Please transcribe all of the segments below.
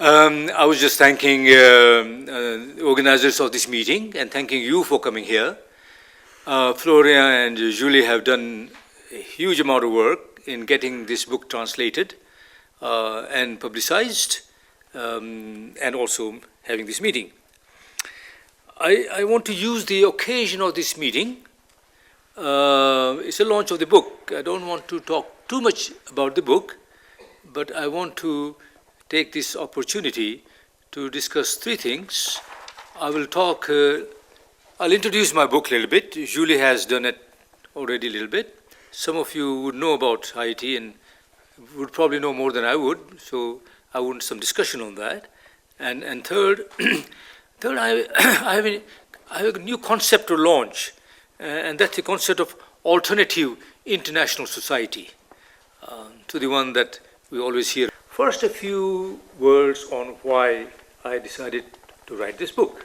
I was just thanking the organizers of this meeting and thanking you for coming here. Florian and Julie have done a huge amount of work in getting this book translated and publicized, and also having this meeting. I want to use the occasion of this meeting. It's a launch of the book. I don't want to talk too much about the book, but I want to take this opportunity to discuss three things. I will talk, I'll introduce my book a little bit. Julie has done it already a little bit. Some of you would know about IT and would probably know more than I would, so I want some discussion on that. And third, I have a new concept to launch, and that's the concept of alternative international society, to the one that we always hear. First, a few words on why I decided to write this book,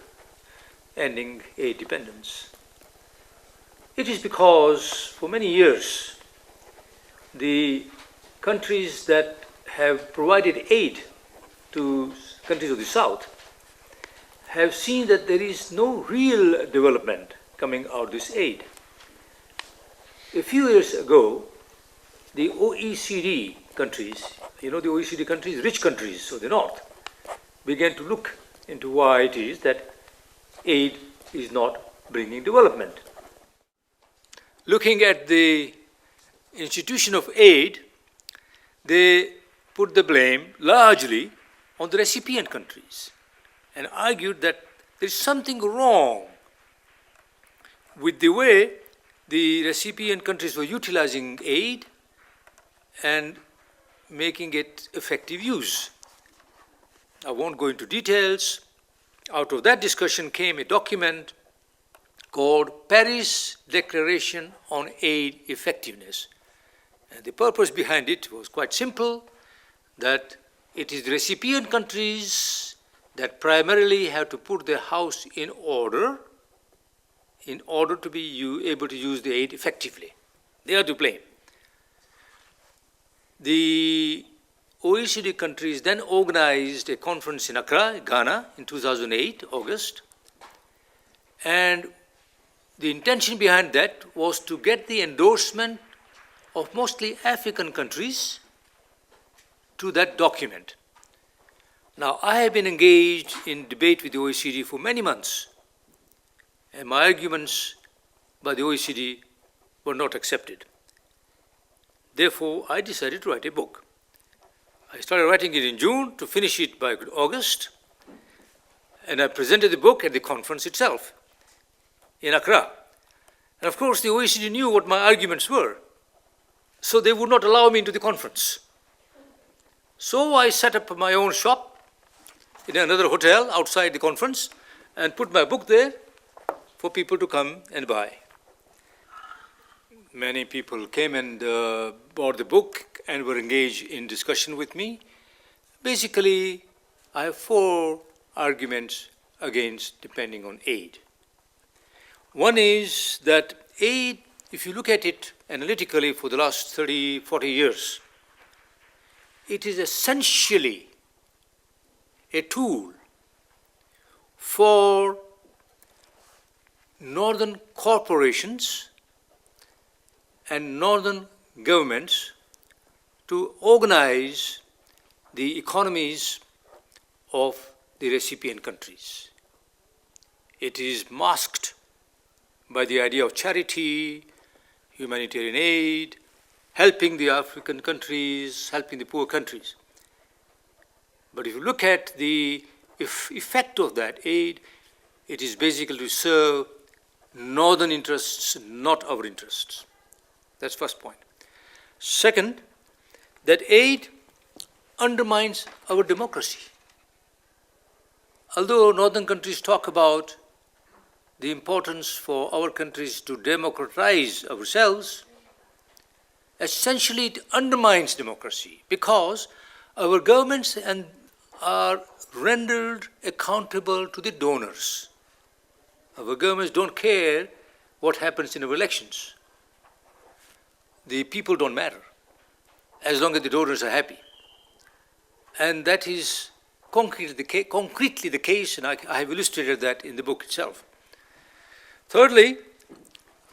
Ending Aid Dependence. It is because for many years, the countries that have provided aid to countries of the South have seen that there is no real development coming out of this aid. A few years ago, the OECD countries, the OECD countries, rich countries of the North, began to look into why it is that aid is not bringing development. Looking at the institution of aid, they put the blame largely on the recipient countries and argued that there is something wrong with the way the recipient countries were utilizing aid and making it effective use. I won't go into details. Out of that discussion came a document called Paris Declaration on Aid Effectiveness. And the purpose behind it was quite simple, that it is the recipient countries that primarily have to put their house in order to be able to use the aid effectively. They are to blame. The OECD countries then organized a conference in Accra, Ghana, in 2008, August. And the intention behind that was to get the endorsement of mostly African countries to that document. Now, I have been engaged in debate with the OECD for many months, and my arguments by the OECD were not accepted. Therefore, I decided to write a book. I started writing it in June to finish it by August, and I presented the book at the conference itself in Accra. And of course, the OECD knew what my arguments were, so they would not allow me into the conference. So I set up my own shop in another hotel outside the conference and put my book there for people to come and buy. Many people came and bought the book and were engaged in discussion with me. Basically, I have four arguments against depending on aid. One is that aid, if you look at it analytically for the last 30, 40 years, it is essentially a tool for northern corporations and northern governments to organize the economies of the recipient countries. It is masked by the idea of charity, humanitarian aid, helping the African countries, helping the poor countries. But if you look at the effect of that aid, it is basically to serve northern interests, not our interests. That's first point. Second, that aid undermines our democracy. Although northern countries talk about the importance for our countries to democratize ourselves, essentially it undermines democracy because our governments are rendered accountable to the donors. Our governments don't care what happens in our elections. The people don't matter as long as the donors are happy. And that is concretely the case, and I have illustrated that in the book itself. Thirdly,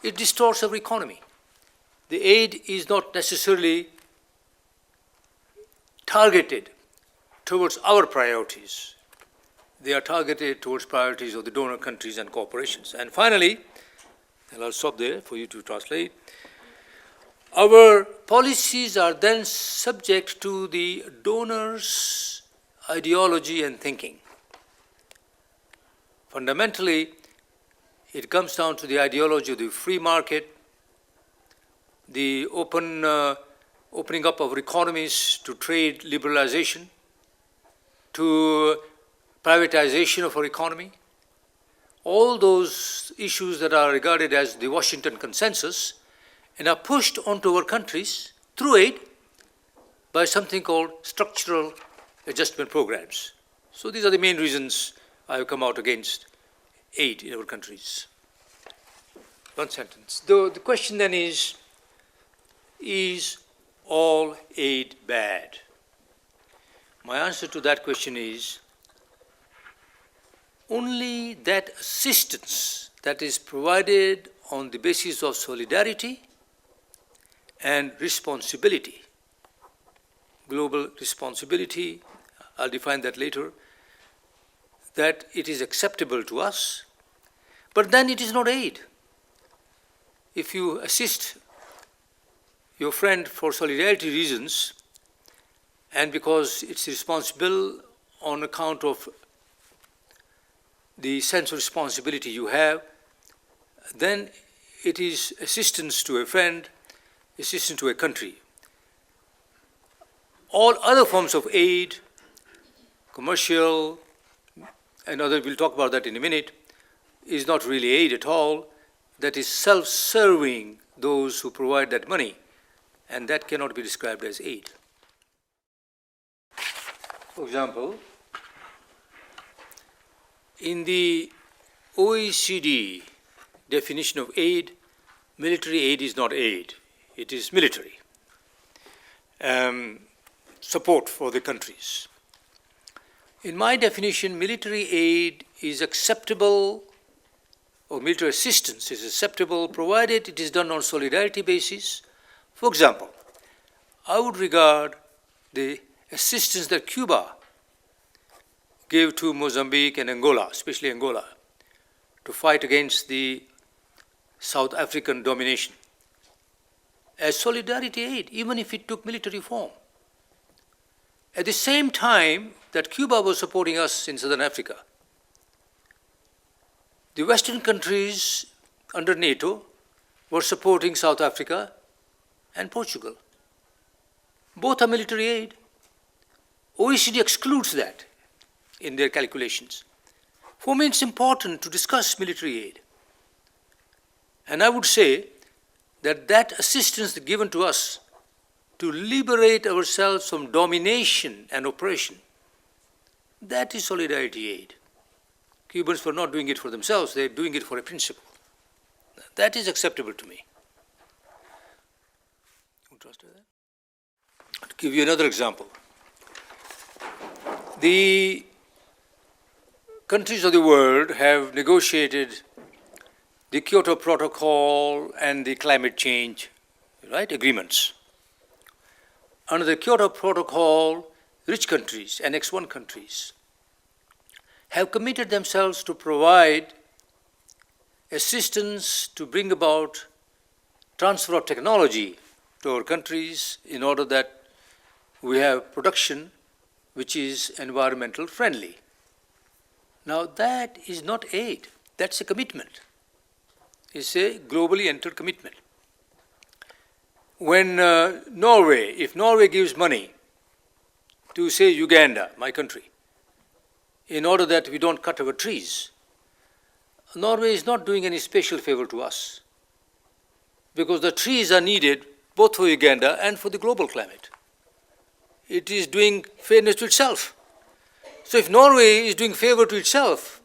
it distorts our economy. The aid is not necessarily targeted towards our priorities. They are targeted towards priorities of the donor countries and corporations. And finally, and I'll stop there for you to translate, our policies are then subject to the donor's ideology and thinking. Fundamentally, it comes down to the ideology of the free market, the opening up of our economies to trade liberalization, to privatization of our economy. All those issues that are regarded as the Washington consensus and are pushed onto our countries through aid by something called structural adjustment programs. So these are the main reasons I have come out against aid in our countries. One sentence. The question then is all aid bad? My answer to that question is only that assistance that is provided on the basis of solidarity and responsibility, global responsibility, I'll define that later, that it is acceptable to us, but then it is not aid. If you assist your friend for solidarity reasons, and because it's responsible on account of the sense of responsibility you have, then it is assistance to a friend, assistance to a country. All other forms of aid, commercial, and other, we'll talk about that in a minute, is not really aid at all. That is self-serving those who provide that money, and that cannot be described as aid. For example, in the OECD definition of aid, military aid is not aid, it is military support for the countries. In my definition, military aid is acceptable, or military assistance is acceptable, provided it is done on solidarity basis. For example, I would regard the assistance that Cuba gave to Mozambique and Angola, especially Angola, to fight against the South African domination, as solidarity aid, even if it took military form. At the same time that Cuba was supporting us in Southern Africa, the Western countries under NATO were supporting South Africa and Portugal. Both are military aid. OECD excludes that in their calculations. For me, it's important to discuss military aid. And I would say that that assistance given to us to liberate ourselves from domination and oppression, that is solidarity aid. Cubans were not doing it for themselves, they're doing it for a principle. That is acceptable to me. To give you another example, the countries of the world have negotiated the Kyoto Protocol and the climate change, agreements. Under the Kyoto Protocol, rich countries, Annex I countries, have committed themselves to provide assistance to bring about transfer of technology to our countries in order that we have production which is environmental friendly. Now that is not aid, that's a commitment. It's a globally entered commitment. When Norway, if Norway gives money to, say, Uganda, my country, in order that we don't cut our trees, Norway is not doing any special favor to us, because the trees are needed both for Uganda and for the global climate. It is doing fairness to itself. So if Norway is doing favor to itself,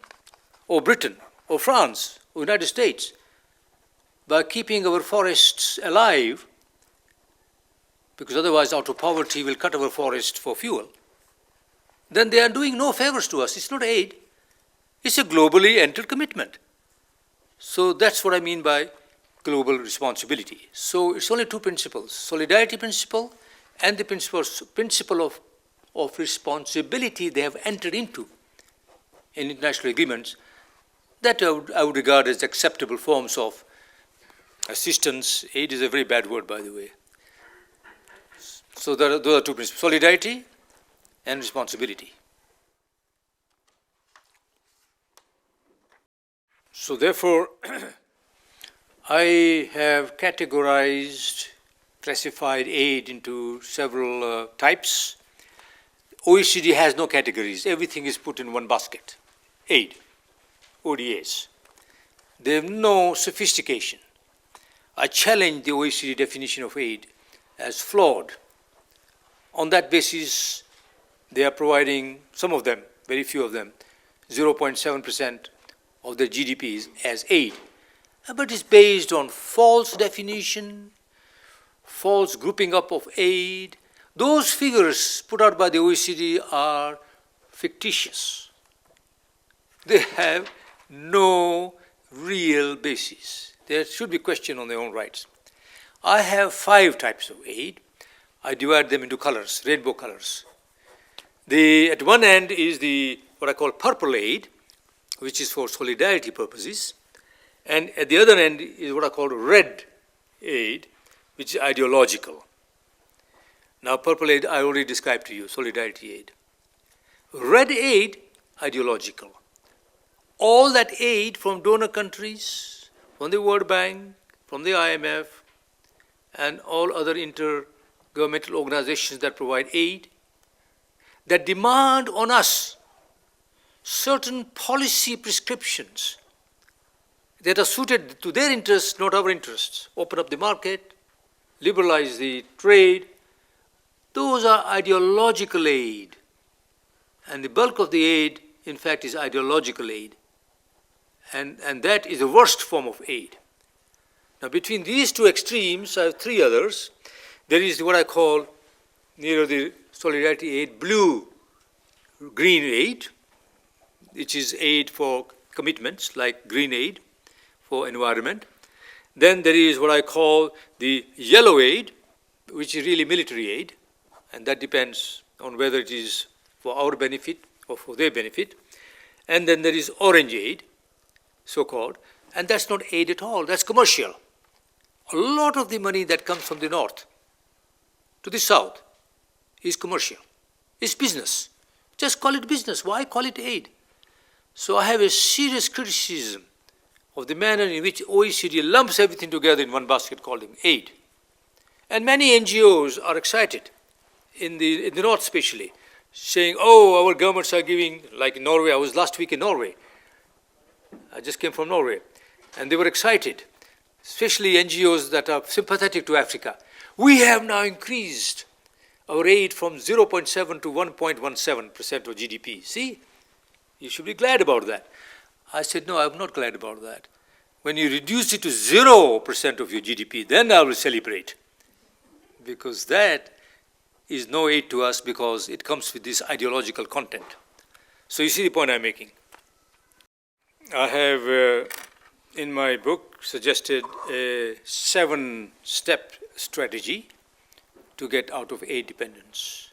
or Britain, or France, or United States, by keeping our forests alive, because otherwise out of poverty we'll cut our forest for fuel, then they are doing no favors to us. It's not aid. It's a globally entered commitment. So that's what I mean by global responsibility. So it's only two principles, solidarity principle and the principle of responsibility they have entered into in international agreements that I would regard as acceptable forms of assistance. Aid is a very bad word, by the way. So those are two principles, solidarity and responsibility. So therefore, I have classified aid into several types. OECD has no categories. Everything is put in one basket. Aid, ODAs. They have no sophistication. I challenge the OECD definition of aid as flawed. On that basis, they are providing, some of them, very few of them, 0.7% of their GDPs as aid. But it's based on false definition, false grouping up of aid. Those figures put out by the OECD are fictitious. They have no real basis. There should be questioned on their own rights. I have 5 types of aid. I divide them into colors, rainbow colors. At one end is what I call purple aid, which is for solidarity purposes. And at the other end is what I call red aid, which is ideological. Now, purple aid I already described to you, solidarity aid. Red aid, ideological. All that aid from donor countries, from the World Bank, from the IMF, and all other intergovernmental organizations that provide aid, that demand on us certain policy prescriptions that are suited to their interests, not our interests. Open up the market, liberalize the trade. Those are ideological aid. And the bulk of the aid, in fact, is ideological aid. And that is the worst form of aid. Now, between these two extremes, I have 3 others. There is what I call, near the solidarity aid, blue-green aid, which is aid for commitments like green aid for environment. Then there is what I call the yellow aid, which is really military aid, and that depends on whether it is for our benefit or for their benefit. And then there is orange aid, so-called, and that's not aid at all, that's commercial. A lot of the money that comes from the north to the south is commercial. It's business. Just call it business. Why call it aid? So I have a serious criticism of the manner in which OECD lumps everything together in one basket called aid. And many NGOs are excited, in the north especially, saying, oh, our governments are giving, like in Norway. I was last week in Norway. I just came from Norway. And they were excited, especially NGOs that are sympathetic to Africa. We have now increased our aid from 0.7 to 1.17% of GDP. See, you should be glad about that. I said, no, I'm not glad about that. When you reduce it to 0% of your GDP, then I will celebrate. Because that is no aid to us because it comes with this ideological content. So you see the point I'm making. I have, in my book, suggested a 7-step strategy to get out of aid dependence.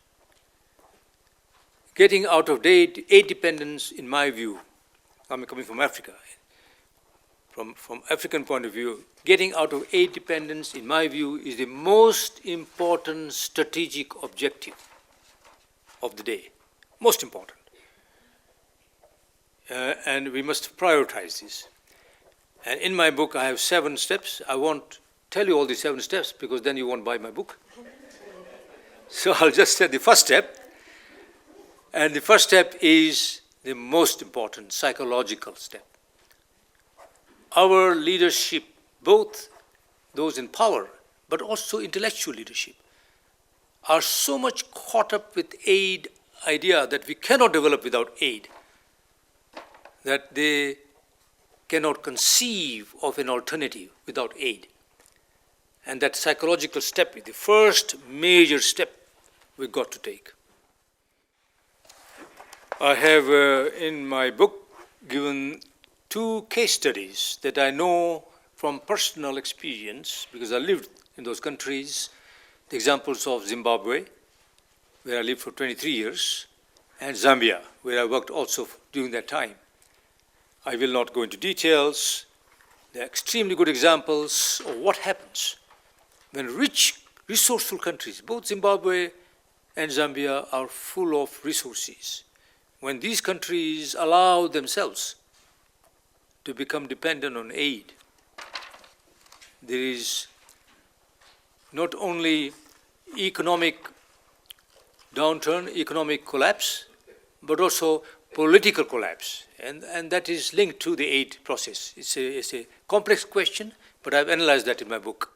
Getting out of aid dependence, in my view, I'm coming from Africa, from African point of view, getting out of aid dependence, in my view, is the most important strategic objective of the day. Most important. And we must prioritize this. And in my book, I have 7 steps. I won't tell you all the 7 steps because then you won't buy my book. So I'll just say the first step. And the first step is the most important psychological step. Our leadership, both those in power, but also intellectual leadership, are so much caught up with aid idea that we cannot develop without aid, that they cannot conceive of an alternative without aid. And that psychological step is the first major step we've got to take. I have in my book given two case studies that I know from personal experience because I lived in those countries. The examples of Zimbabwe, where I lived for 23 years, and Zambia, where I worked also during that time. I will not go into details. They're extremely good examples of what happens when rich, resourceful countries, both Zimbabwe and Zambia, are full of resources. When these countries allow themselves to become dependent on aid, there is not only economic downturn, economic collapse, but also political collapse. And that is linked to the aid process. It's a complex question, but I've analyzed that in my book.